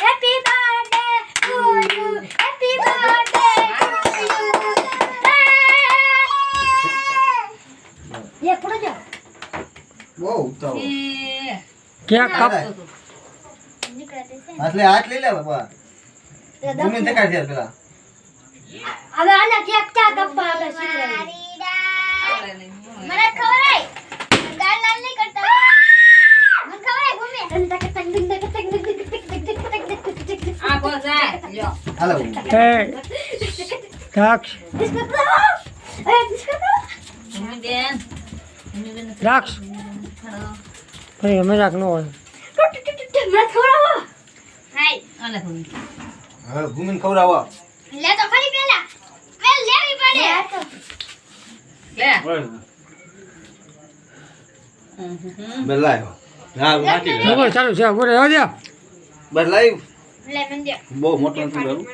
Happy birthday to you. Happy birthday to you. ये पढ़ो जाओ બહુ ઉતાવળ ક્યાં કપ એટલે હાથ લઈ લે બાપા ભૂમિ દેખાડ દે પેલા હવે આના કેક ક્યાં કપા આપણે શીખવાડી મને ખબર હે ગાલ લાલ નહીં કરતા મને ખબર હે ભૂમિ આ કો જાય લ્યો હાલો એ દ્રાક્ષ ભૂમિ બેન દ્રાક્ષ ભાઈ મજાક ન હોય મને ખબર હો હાય આલે ભૂમિ હવે ભૂમિને ખવડાવો લે તો ખરી પેલા પેલ લેવી પડે લે બદલાયો હા નાખી દે બરાબર ચાલુ છે બોલે આવજો બદલાય લે મંદિર બહુ મોટો નથી કરું